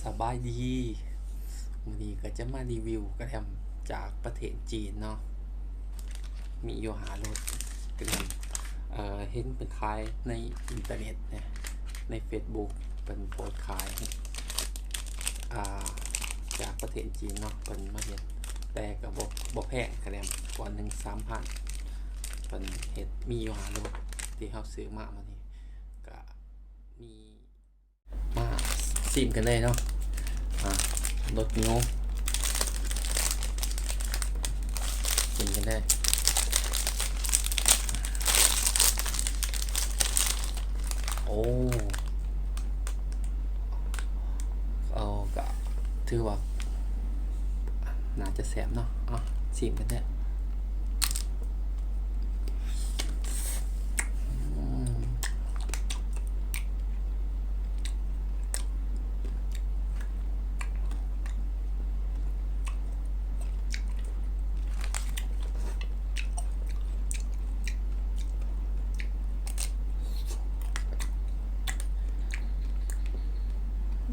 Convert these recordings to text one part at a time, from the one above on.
สบายดีวันนี้ก็จะมารีวิวกระแทมจากประเทศจีนเนาะมีอยู่หารถกระแทมเห็นเป็นขายในอินเทอร์เน็ตเนี่ยใน Facebook เป็นโพสต์ขายอ่าจากประเทศจีนเนาะเป็นมาเห็นแต่กับ่แพงกระแทมก่อน1-3,000เป็นเห็ดมีอยู่หารถที่เขาซื้อมาวันนี้ก็มีมาซิมกันเลยเนาะรถนิ้วกินกันได้โอ้เอากะถือว่าน่าจะแสบเนาะชิมกันได้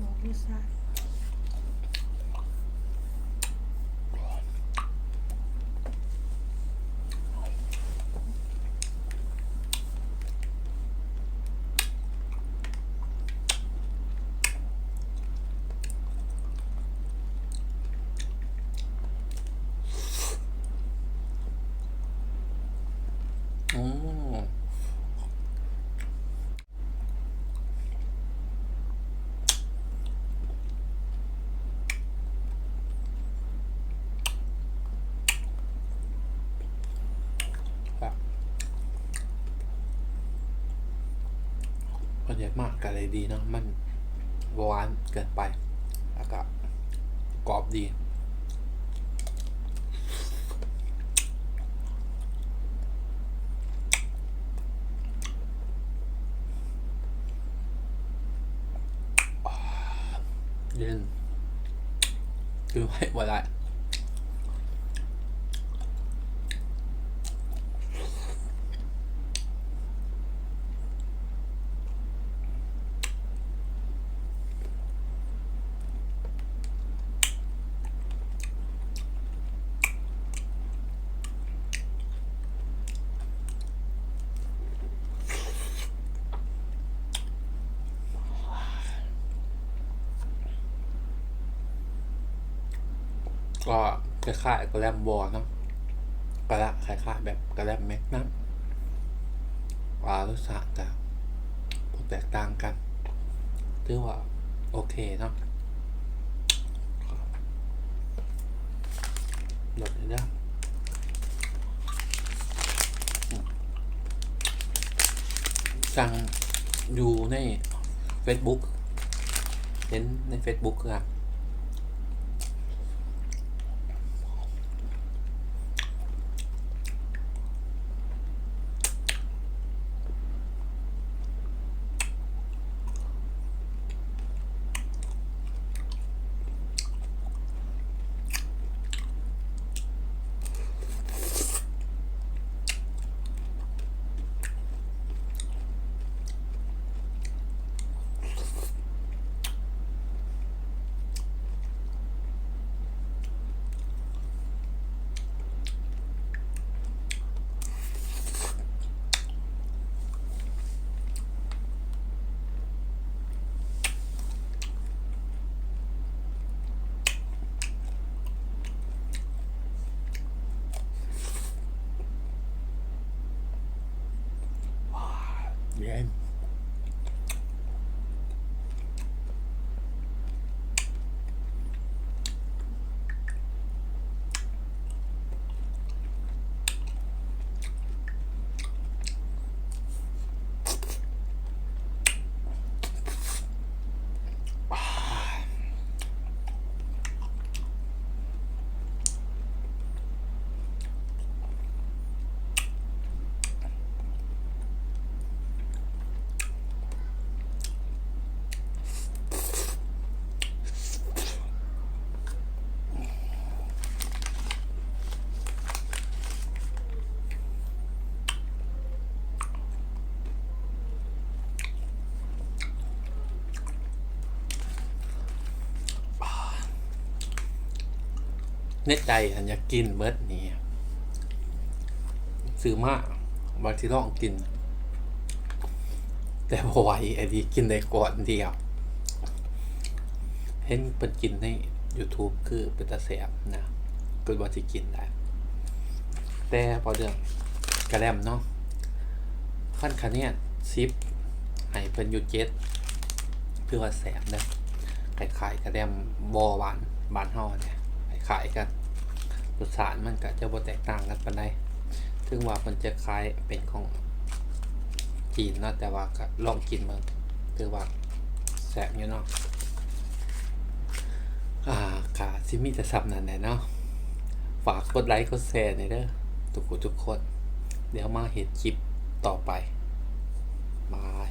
บอกรสชาติอืมแบบประเด็ดมากกันเลยดีเนาะมันหวานเกินไปแล้วก็กรอบดีเย็นคือไม่ไหวละก็คล้ายๆกระแลมวอเนาะกระละคล้ายๆแบบกระแลมแม็กนัมรสชาติแต่แตกต่างกันถือว่าโอเคเนาะหลดเลยนะสั่งอยู่ใน Facebook เห็นใน Facebook ครับเย็น ในใจอันอยากกินเบิดนี่ซื้อมาว่าสิลองกิน แต่บ่ไหวไอ้ดีกินได้ก่อนเดียว เห็นเพิ่นกินใน YouTube คือเป็นตาแซ่บนะก็ว่าสิกินได้ แต่พอเรื่องกระแลมเนาะขั้นคะแนน10ให้เพิ่นอยู่7คือว่าแซ่บนะคล้ายๆกระแลมบ่หวานบ้านเฮาเนี่ยคล้ายๆกันรสชาติมันก็จะบ่แตกต่างกันปานใดถึงว่าเพิ่นจะคล้ายเป็นของจีนเนาะแต่ว่าก็ลองกินเบิ่งถือว่าแซ่บอยู่เนาะค่ะสิมีแต่ซ้ำนั่นแหละเนาะฝากกดไลค์กดแชร์หน่อยเด้อทุกคนเดี๋ยวมาเห็นคลิปต่อไปบาย